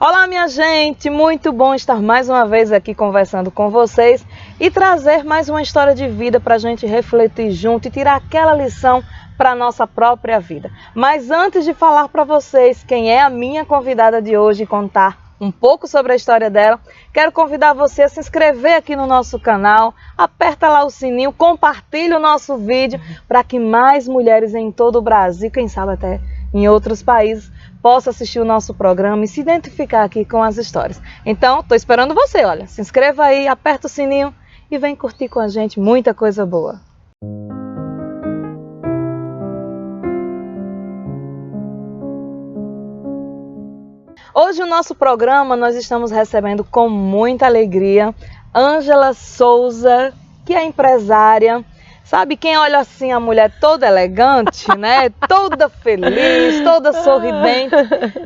Olá, minha gente, muito bom estar mais uma vez aqui conversando com vocês e trazer mais uma história de vida para a gente refletir junto e tirar aquela lição para a nossa própria vida. Mas antes de falar para vocês quem é a minha convidada de hoje e contar um pouco sobre a história dela, quero convidar você a se inscrever aqui no nosso canal, aperta lá o sininho, compartilha o nosso vídeo para que mais mulheres em todo o Brasil, quem sabe até em outros países, possa assistir o nosso programa e se identificar aqui com as histórias. Então, estou esperando você, olha, se inscreva aí, aperta o sininho e vem curtir com a gente muita coisa boa. Hoje no nosso programa nós estamos recebendo com muita alegria Ângela Souza, que é empresária. Sabe, quem olha assim a mulher toda elegante, né? Toda feliz, toda sorridente.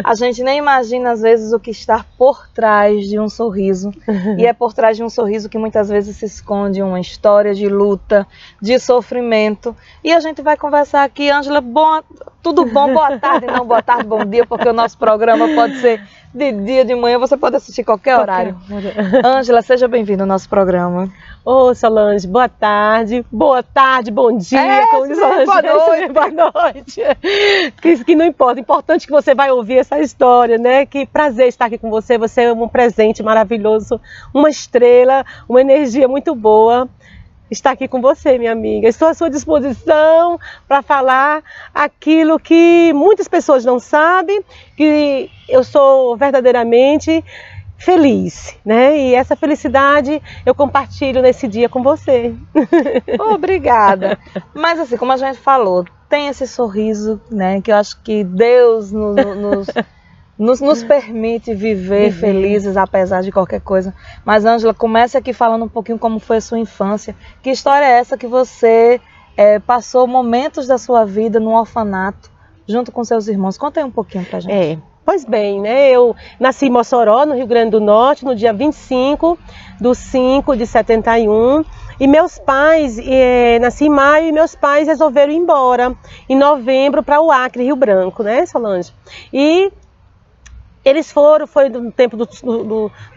A gente nem imagina às vezes o que está por trás de um sorriso. E é por trás de um sorriso que muitas vezes se esconde uma história de luta, de sofrimento. E a gente vai conversar aqui, Ângela, tudo bom? Boa tarde, não boa tarde, bom dia, porque o nosso programa pode ser de dia, de manhã, você pode assistir qualquer horário. Ângela, seja bem-vinda ao nosso programa. Ô, Solange, boa tarde, bom dia, como diz Solange, boa noite. Que não importa, importante que você vai ouvir essa história, né? Que prazer estar aqui com você, você é um presente maravilhoso, uma estrela, uma energia muito boa. Estar aqui com você, minha amiga. Estou à sua disposição para falar aquilo que muitas pessoas não sabem, que eu sou verdadeiramente feliz, né? E essa felicidade eu compartilho nesse dia com você. Obrigada. Mas assim, como a gente falou, tem esse sorriso, né? Que eu acho que Deus nos permite viver felizes apesar de qualquer coisa. Mas Ângela, comece aqui falando um pouquinho como foi a sua infância. Que história é essa que você passou momentos da sua vida no orfanato junto com seus irmãos? Conta aí um pouquinho pra gente. Pois bem, né? Eu nasci em Mossoró, no Rio Grande do Norte, no dia 25/5/71. E meus pais, nasci em maio e meus pais resolveram ir embora em novembro para o Acre, Rio Branco, né, Solange? E eles foi no tempo do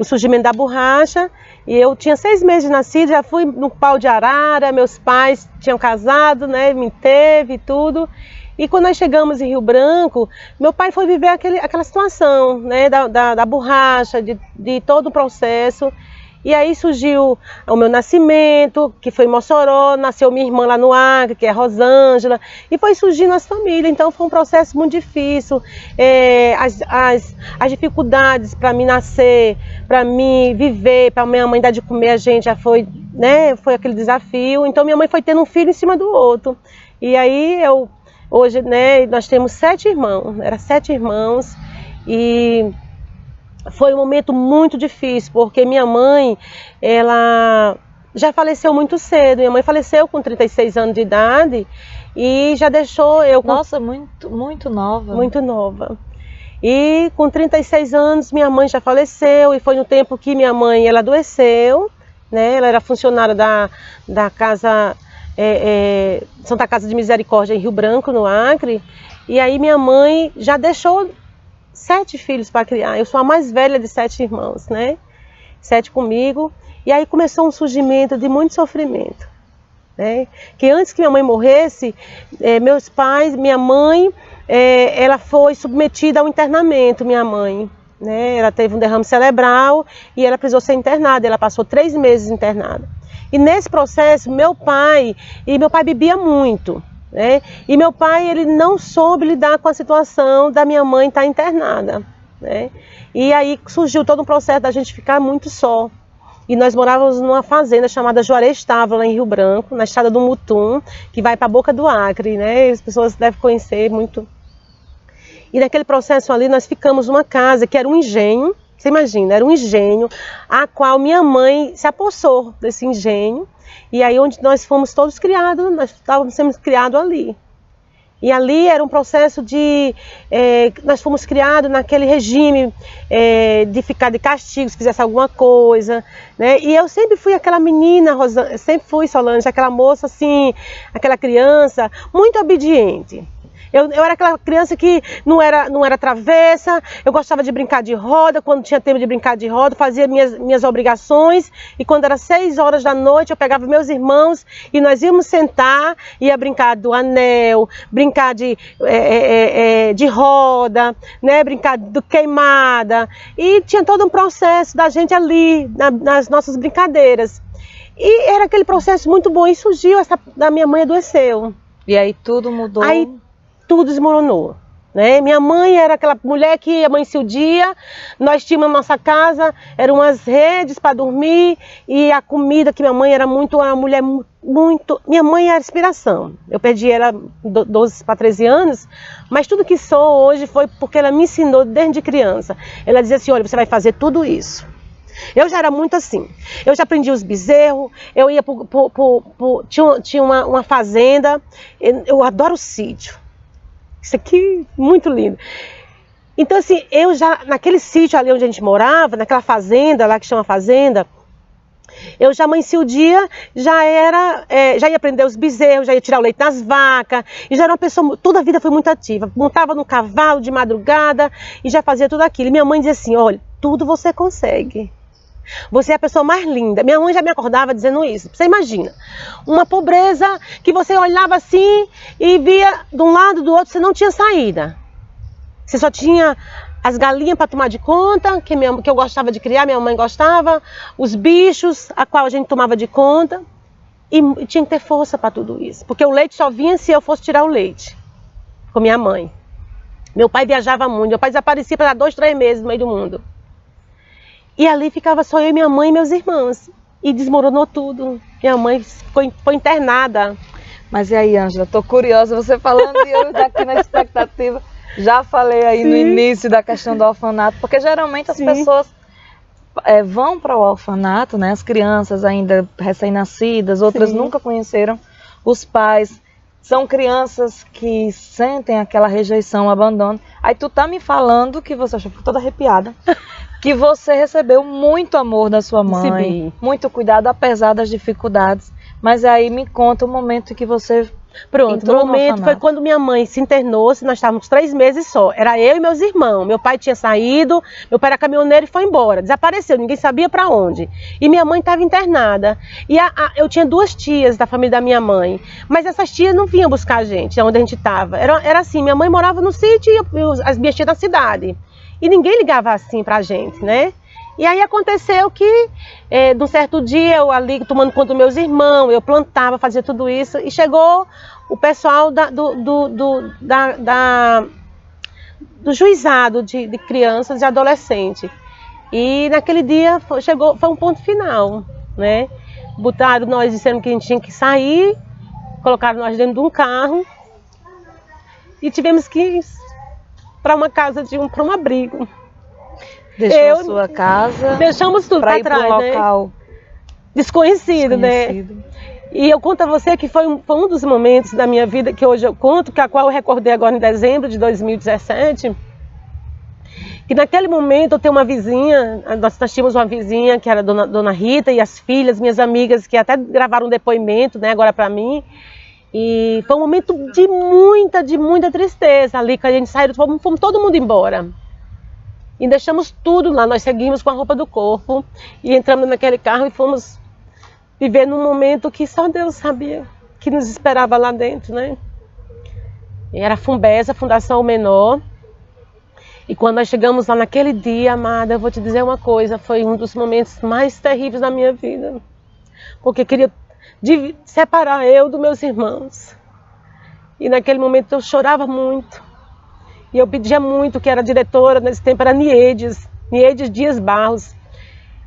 surgimento da borracha, e eu tinha 6 meses de nascido, já fui no pau de arara, meus pais tinham casado, né, me teve e tudo. E quando nós chegamos em Rio Branco, meu pai foi viver aquela situação, né, da borracha, de todo o processo. E aí surgiu o meu nascimento, que foi em Mossoró, nasceu minha irmã lá no Acre, que é a Rosângela, e foi surgindo as famílias. Então foi um processo muito difícil, as dificuldades para mim nascer, para mim viver, para minha mãe dar de comer a gente, já foi, né, foi aquele desafio. Então minha mãe foi tendo um filho em cima do outro. E aí hoje, né, nós temos 7 irmãos, eram 7 irmãos, e foi um momento muito difícil, porque minha mãe, ela já faleceu muito cedo. Minha mãe faleceu com 36 anos de idade e já deixou eu com... Nossa, muito nova. Muito nova. E com 36 anos minha mãe já faleceu, e foi no tempo que minha mãe, ela adoeceu, né? Ela era funcionária da casa... Santa Casa de Misericórdia em Rio Branco, no Acre, e aí minha mãe já deixou 7 filhos para criar. Eu sou a mais velha de 7 irmãos, né? 7 comigo, e aí começou um surgimento de muito sofrimento, né? Que antes que minha mãe morresse, meus pais, minha mãe, ela foi submetida ao internamento, minha mãe, né? Ela teve um derrame cerebral e ela precisou ser internada, ela passou 3 meses internada. E nesse processo, meu pai bebia muito, né? E meu pai, ele não soube lidar com a situação da minha mãe estar internada, né? E aí surgiu todo um processo da gente ficar muito só. E nós morávamos numa fazenda chamada Juarez Távora, lá em Rio Branco, na estrada do Mutum, que vai para a Boca do Acre, né? As pessoas devem conhecer muito. E naquele processo ali, nós ficamos numa casa que era um engenho. Você imagina, era um engenho, a qual minha mãe se apossou desse engenho, e aí onde nós fomos todos criados, nós estávamos sendo criados ali. E ali era um processo nós fomos criados naquele regime de ficar de castigo se fizesse alguma coisa, né? E eu sempre fui aquela menina, sempre fui, Solange, aquela moça assim, aquela criança muito obediente. Eu era aquela criança que não era travessa, eu gostava de brincar de roda, quando tinha tempo de brincar de roda, fazia minhas obrigações, e quando era 6 horas da noite, eu pegava meus irmãos e nós íamos sentar, ia brincar do anel, brincar de roda, né, brincar do queimada, e tinha todo um processo da gente ali, nas nossas brincadeiras. E era aquele processo muito bom, e surgiu da minha mãe adoeceu. E aí tudo mudou? Aí tudo desmoronou, né? Minha mãe era aquela mulher que amanhecia o dia, nós tínhamos na nossa casa, eram umas redes para dormir, e a comida que minha mãe era uma mulher muito... Minha mãe era inspiração. Eu perdi ela 12 para 13 anos, mas tudo que sou hoje foi porque ela me ensinou desde criança. Ela dizia assim, olha, você vai fazer tudo isso. Eu já era muito assim, eu já aprendi os bezerros, eu ia tinha uma fazenda, eu adoro o sítio, isso aqui muito lindo. Então assim, eu já, naquele sítio ali onde a gente morava, naquela fazenda lá que chama fazenda, eu já amanhecia o dia, já ia aprender os bezerros, já ia tirar o leite das vacas, e já era uma pessoa, toda a vida foi muito ativa, montava no cavalo de madrugada e já fazia tudo aquilo. E minha mãe dizia assim, olha, tudo você consegue. Você é a pessoa mais linda. Minha mãe já me acordava dizendo isso. Você imagina, uma pobreza que você olhava assim e via de um lado do outro, você não tinha saída. Você só tinha as galinhas para tomar de conta, que eu gostava de criar, minha mãe gostava, os bichos, a qual a gente tomava de conta. E tinha que ter força para tudo isso. Porque o leite só vinha se eu fosse tirar o leite com minha mãe. Meu pai viajava muito, meu pai desaparecia para 2, 3 meses no meio do mundo. E ali ficava só eu, minha mãe e meus irmãos. E desmoronou tudo. Minha mãe foi internada. Mas e aí, Ângela, tô curiosa, você falando e eu daqui na expectativa. Já falei aí no início da questão do orfanato, porque geralmente as pessoas vão para o orfanato, né? As crianças ainda recém-nascidas, outras nunca conheceram os pais. São crianças que sentem aquela rejeição, abandono. Aí tu tá me falando que você, eu fico toda arrepiada, que você recebeu muito amor da sua mãe, muito cuidado, apesar das dificuldades. Mas aí me conta o momento em que você Pronto, o momento foi quando minha mãe se internou, nós estávamos 3 meses só. Era eu e meus irmãos. Meu pai tinha saído, meu pai era caminhoneiro e foi embora. Desapareceu, ninguém sabia para onde. E minha mãe estava internada. E eu tinha 2 tias da família da minha mãe. Mas essas tias não vinham buscar a gente, onde a gente estava. Era assim, minha mãe morava no sítio e as minhas tias na cidade. E ninguém ligava assim pra gente, né? E aí aconteceu que, de um certo dia, eu ali tomando conta dos meus irmãos, eu plantava, fazia tudo isso, e chegou o pessoal do juizado de crianças e adolescentes. E naquele dia foi um ponto final, né? Botaram nós, disseram que a gente tinha que sair, colocaram nós dentro de um carro e tivemos que ir para uma casa, para um abrigo. Deixou sua casa, deixamos tudo para trás, um local desconhecido, né? E eu conto a você que foi um dos momentos da minha vida que hoje eu conto, que a qual eu recordei agora em dezembro de 2017, que naquele momento eu tenho uma vizinha, nós tínhamos uma vizinha que era Dona Rita e as filhas, minhas amigas, que até gravaram um depoimento, né, agora para mim. E foi um momento de muita tristeza ali, que a gente saiu, fomos todo mundo embora. E deixamos tudo lá, nós seguimos com a roupa do corpo e entramos naquele carro e fomos viver num momento que só Deus sabia que nos esperava lá dentro, né? E era Fumbesa, Fundação Menor. E quando nós chegamos lá naquele dia, amada, eu vou te dizer uma coisa, foi um dos momentos mais terríveis da minha vida. Porque queria separar eu dos meus irmãos. E naquele momento eu chorava muito. E eu pedia muito, que era diretora nesse tempo, era Niedes Dias Barros.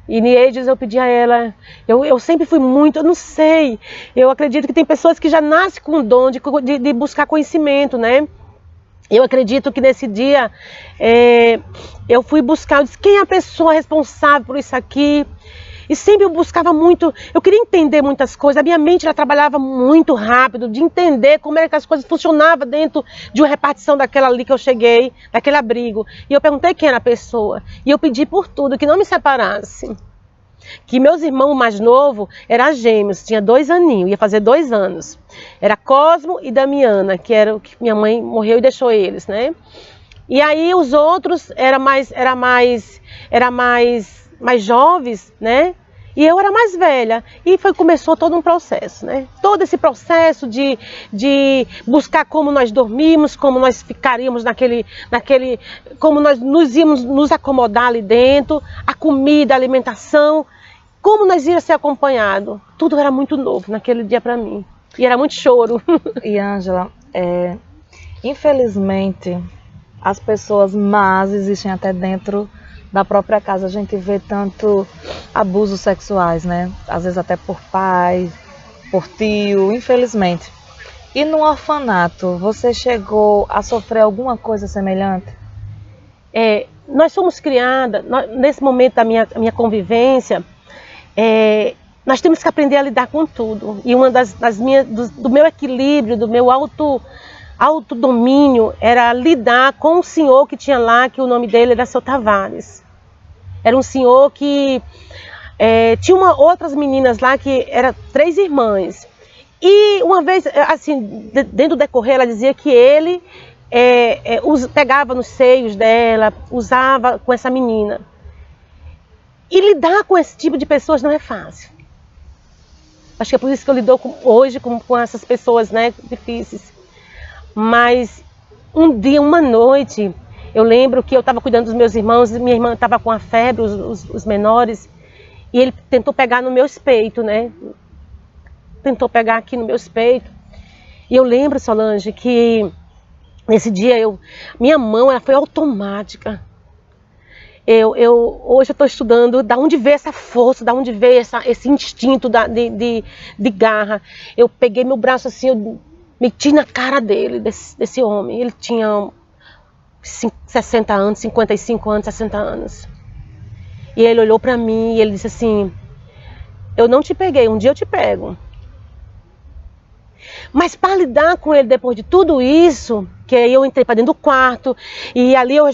E Niedes, eu pedia a ela, eu sempre fui muito, eu não sei, eu acredito que tem pessoas que já nascem com o dom de buscar conhecimento, né? Eu acredito que nesse dia eu fui buscar, eu disse, quem é a pessoa responsável por isso aqui? E sempre eu buscava muito, eu queria entender muitas coisas, a minha mente ela trabalhava muito rápido, de entender como é que as coisas funcionavam dentro de uma repartição daquela ali que eu cheguei, daquele abrigo. E eu perguntei quem era a pessoa, e eu pedi por tudo, que não me separasse. que meus irmãos mais novos eram gêmeos, tinha 2 aninhos, ia fazer 2 anos. Era Cosmo e Damiana, que era o que minha mãe morreu e deixou eles, né? E aí os outros eram mais jovens, né? E eu era mais velha. E começou todo um processo, né? Todo esse processo de buscar como nós dormimos, como nós ficaríamos como nós nos íamos nos acomodar ali dentro, a comida, a alimentação, como nós íamos ser acompanhados. Tudo era muito novo naquele dia para mim. E era muito choro. E Ângela, infelizmente, as pessoas más existem até dentro da própria casa. A gente vê tanto abusos sexuais, né? Às vezes até por pai, por tio, infelizmente. E no orfanato, você chegou a sofrer alguma coisa semelhante? Nós fomos criadas, nesse momento da minha convivência, nós temos que aprender a lidar com tudo. E uma do meu equilíbrio, do meu autodomínio, era lidar com um senhor que tinha lá, que o nome dele era Seu Tavares. Era um senhor que tinha outras meninas lá, que eram 3 irmãs. E uma vez, assim, dentro do decorrer, ela dizia que ele pegava nos seios dela, usava com essa menina. E lidar com esse tipo de pessoas não é fácil. Acho que é por isso que eu lido hoje com essas pessoas, né, difíceis. Mas um dia, uma noite, eu lembro que eu estava cuidando dos meus irmãos, minha irmã estava com a febre, os menores, e ele tentou pegar no meu peito, né? Tentou pegar aqui no meu peito. E eu lembro, Solange, que nesse dia minha mão ela foi automática. Hoje eu estou estudando de onde veio essa força, de onde veio esse instinto de garra. Eu peguei meu braço assim, eu meti na cara dele, desse homem. Ele tinha 60 anos, 55 anos, 60 anos. E ele olhou para mim e ele disse assim: eu não te peguei, um dia eu te pego. Mas para lidar com ele depois de tudo isso, que aí eu entrei para dentro do quarto, e ali eu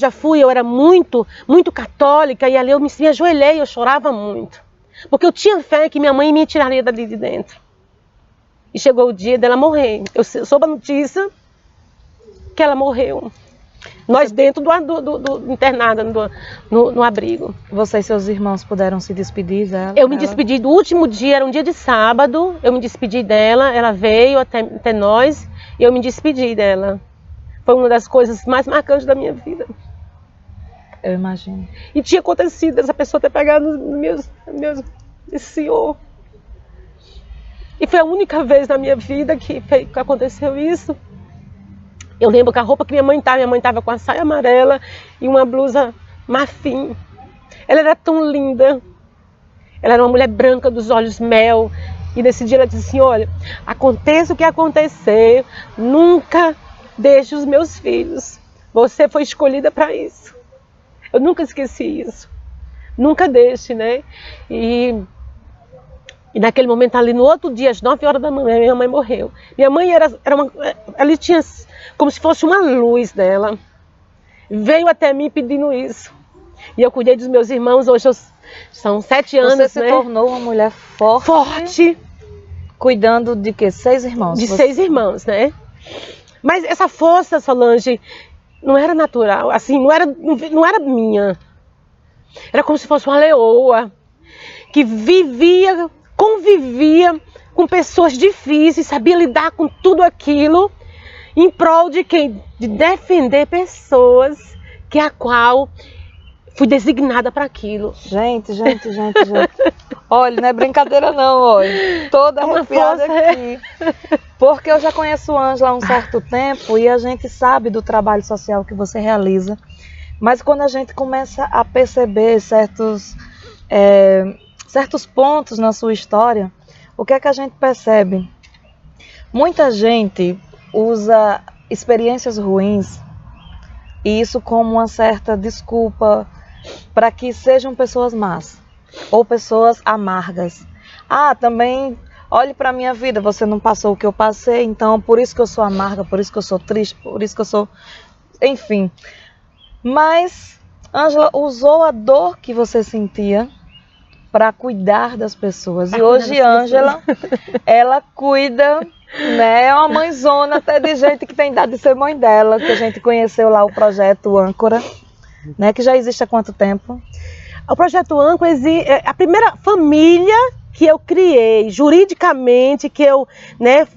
era muito, muito católica, e ali eu me ajoelhei, eu chorava muito. Porque eu tinha fé que minha mãe me tiraria dali de dentro. E chegou o dia dela morrer. Eu soube a notícia que ela morreu. Nós dentro do internado, no abrigo. Você e seus irmãos puderam se despedir dela? Eu me despedi do último dia, era um dia de sábado, eu me despedi dela, ela veio até nós e eu me despedi dela. Foi uma das coisas mais marcantes da minha vida. Eu imagino. E tinha acontecido essa pessoa ter pegado esse senhor. E foi a única vez na minha vida que aconteceu isso. Eu lembro que a roupa que minha mãe estava com a saia amarela e uma blusa marfim. Ela era tão linda. Ela era uma mulher branca, dos olhos mel. E nesse dia ela disse assim: olha, aconteça o que acontecer, nunca deixe os meus filhos. Você foi escolhida para isso. Eu nunca esqueci isso. Nunca deixe, né? E naquele momento ali, no outro dia, às 9 horas da manhã, minha mãe morreu. Minha mãe ela tinha como se fosse uma luz dela. Veio até mim pedindo isso. E eu cuidei dos meus irmãos, hoje são 7 anos, Você se tornou uma mulher forte. Forte. Cuidando de quê? 6 irmãos? De 6 irmãos, né? Mas essa força, Solange, não era natural, assim, não era minha. Era como se fosse uma leoa que convivia com pessoas difíceis, sabia lidar com tudo aquilo em prol de quem? De defender pessoas que a qual fui designada para aquilo. Gente. Olha, não é brincadeira não, olha. Toda arrepiada aqui. Porque eu já conheço a Ângela há um certo tempo e a gente sabe do trabalho social que você realiza. Mas quando a gente começa a perceber certos pontos na sua história, o que é que a gente percebe? Muita gente usa experiências ruins e isso como uma certa desculpa para que sejam pessoas más ou pessoas amargas. Também olhe para a minha vida, você não passou o que eu passei, então por isso que eu sou amarga, por isso que eu sou triste, por isso que eu sou... Enfim. Mas Ângela usou a dor que você sentia para cuidar das pessoas. E hoje Ângela, ela cuida, né? É uma mãezona até de gente que tem idade de ser mãe dela, que a gente conheceu lá o projeto Âncora, né? Que já existe há quanto tempo? O projeto Âncora é a primeira família que eu criei, juridicamente,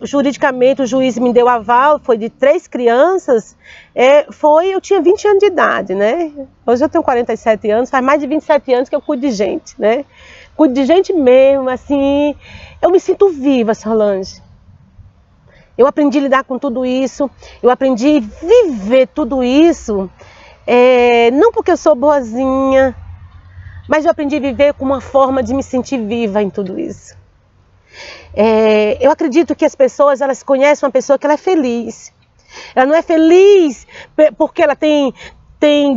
juridicamente o juiz me deu aval, foi de 3 crianças, eu tinha 20 anos de idade, né? Hoje eu tenho 47 anos, faz mais de 27 anos que eu cuido de gente, né? Cuido de gente mesmo, assim, eu me sinto viva, Solange. Eu aprendi a lidar com tudo isso, eu aprendi a viver tudo isso, não porque eu sou boazinha, mas eu aprendi a viver com uma forma de me sentir viva em tudo isso. Eu acredito que as pessoas, elas conhecem uma pessoa que ela é feliz. Ela não é feliz porque ela tem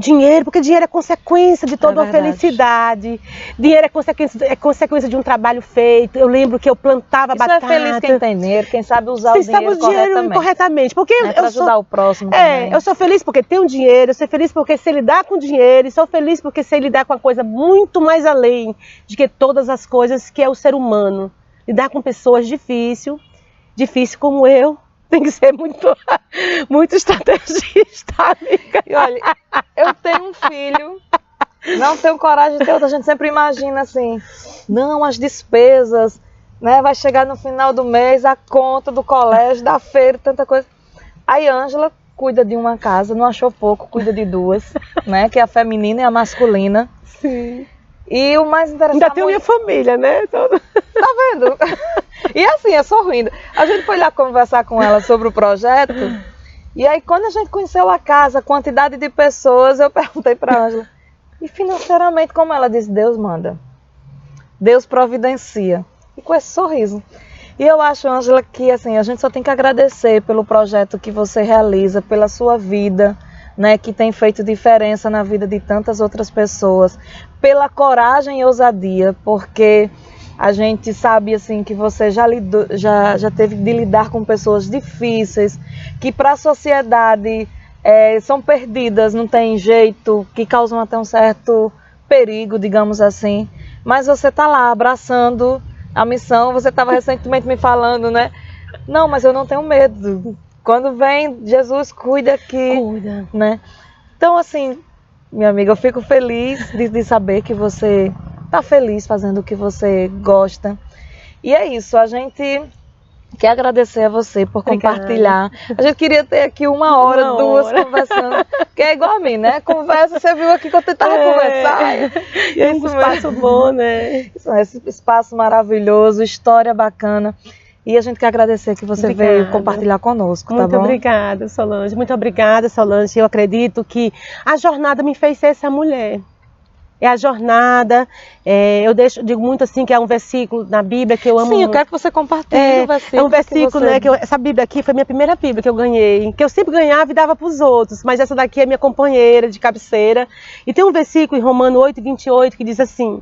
dinheiro, porque dinheiro é consequência de toda a felicidade. Dinheiro é consequência de um trabalho feito. Eu lembro que eu plantava batata. Isso é feliz quem tem dinheiro, quem sabe usar o dinheiro corretamente. Porque para ajudar o próximo também. Eu sou feliz porque tenho dinheiro, eu sou feliz porque sei lidar com dinheiro, e sou feliz porque sei lidar com uma coisa muito mais além de que todas as coisas, que é o ser humano. Lidar com pessoas difícil como eu. Tem que ser muito estrategista, amiga. E olha, eu tenho um filho, não tenho coragem de ter outro. A gente sempre imagina assim, não, as despesas, né? Vai chegar no final do mês, a conta do colégio, da feira, tanta coisa. Aí Ângela cuida de uma casa, não achou pouco, cuida de 2, né? Que é a feminina e a masculina. Sim. E o mais interessante... Ainda tenho minha família, né? Tá vendo? E assim, é sorrindo. A gente foi lá conversar com ela sobre o projeto. E aí, quando a gente conheceu a casa, a quantidade de pessoas, eu perguntei para a Ângela. E financeiramente, como ela disse, Deus manda. Deus providencia. E com esse sorriso. E eu acho, Ângela, que assim, a gente só tem que agradecer pelo projeto que você realiza, pela sua vida, né, que tem feito diferença na vida de tantas outras pessoas, pela coragem e ousadia, porque a gente sabe assim que você já teve de lidar com pessoas difíceis, que para a sociedade são perdidas, não tem jeito, que causam até um certo perigo, digamos assim, mas você está lá abraçando a missão. Você estava recentemente me falando, né? Não, mas eu não tenho medo. Quando vem, Jesus cuida aqui. Cuida. Né? Então, assim, minha amiga, eu fico feliz de saber que você está feliz fazendo o que você gosta. E é isso, a gente quer agradecer a você por compartilhar. A gente queria ter aqui uma hora, duas conversando, que é igual a mim, né? Conversa, você viu aqui que eu tentava conversar. E é um espaço bom, né? Esse espaço maravilhoso, história bacana. E a gente quer agradecer que você veio compartilhar conosco, tá bom? Muito obrigada, Solange. Muito obrigada, Solange. Eu acredito que a jornada me fez ser essa mulher. É a jornada. Eu digo muito assim que é um versículo na Bíblia que eu amo. Sim, eu quero que você compartilhe o versículo. É um versículo, né? Essa Bíblia aqui foi a minha primeira Bíblia que eu ganhei. Que eu sempre ganhava e dava para os outros. Mas essa daqui é minha companheira de cabeceira. E tem um versículo em Romanos 8:28 que diz assim: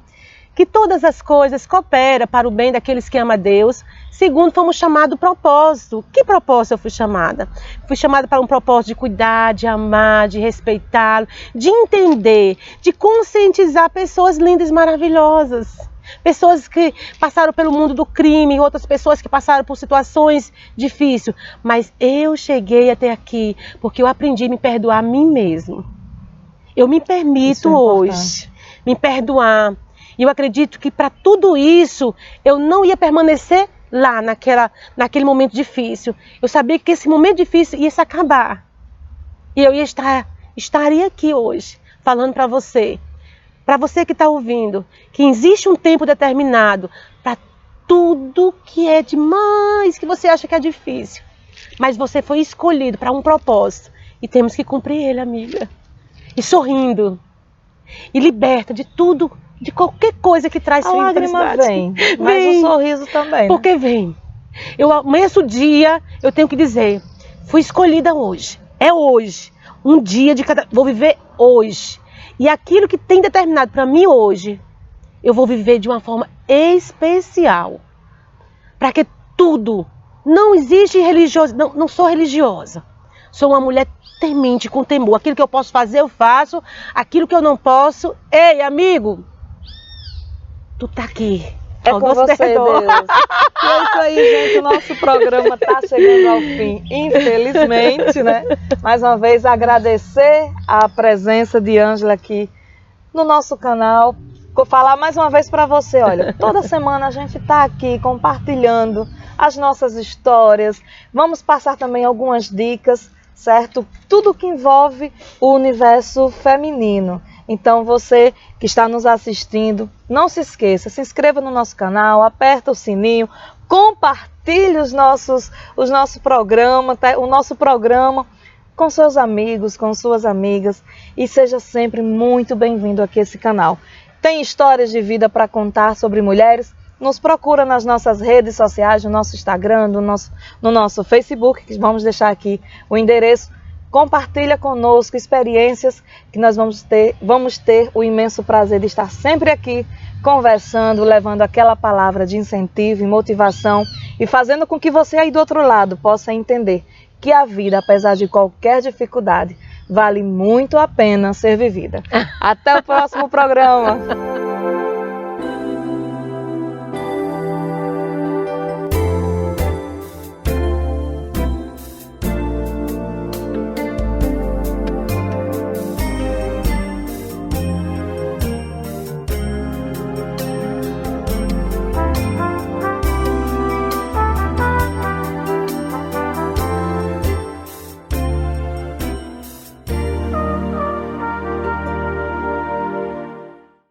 que todas as coisas cooperam para o bem daqueles que amam a Deus, segundo fomos chamados propósito. Que propósito eu fui chamada? Fui chamada para um propósito de cuidar, de amar, de respeitá-lo, de entender, de conscientizar pessoas lindas e maravilhosas. Pessoas que passaram pelo mundo do crime, outras pessoas que passaram por situações difíceis. Mas eu cheguei até aqui porque eu aprendi a me perdoar a mim mesmo. Eu me permito hoje me perdoar. E eu acredito que para tudo isso, eu não ia permanecer lá naquele momento difícil. Eu sabia que esse momento difícil ia se acabar. E eu estaria aqui hoje, falando para você que está ouvindo, que existe um tempo determinado para tudo que é demais, que você acha que é difícil. Mas você foi escolhido para um propósito. E temos que cumprir ele, amiga. E sorrindo. E liberta de tudo, de qualquer coisa que traz sua infelicidade. Vem, mas o sorriso também. Né? Porque vem. Eu amanheço o dia, eu tenho que dizer, fui escolhida hoje. É hoje. Um dia de cada... Vou viver hoje. E aquilo que tem determinado para mim hoje, eu vou viver de uma forma especial. Para que tudo... Não existe religioso... Não sou religiosa. Sou uma mulher temente, com temor. Aquilo que eu posso fazer, eu faço. Aquilo que eu não posso... Ei, amigo... tu tá aqui. É com você, Deus. E é isso aí, gente. O nosso programa está chegando ao fim, infelizmente, né? Mais uma vez, agradecer a presença de Ângela aqui no nosso canal. Vou falar mais uma vez para você, olha, toda semana a gente está aqui compartilhando as nossas histórias. Vamos passar também algumas dicas, certo? Tudo que envolve o universo feminino. Então você que está nos assistindo, não se esqueça, se inscreva no nosso canal, aperta o sininho, compartilhe o nosso programa com seus amigos, com suas amigas e seja sempre muito bem-vindo aqui a esse canal. Tem histórias de vida para contar sobre mulheres? Nos procura nas nossas redes sociais, no nosso Instagram, no nosso Facebook, que vamos deixar aqui o endereço. Compartilha conosco experiências que nós vamos ter o imenso prazer de estar sempre aqui conversando, levando aquela palavra de incentivo e motivação e fazendo com que você aí do outro lado possa entender que a vida, apesar de qualquer dificuldade, vale muito a pena ser vivida. Até o próximo programa!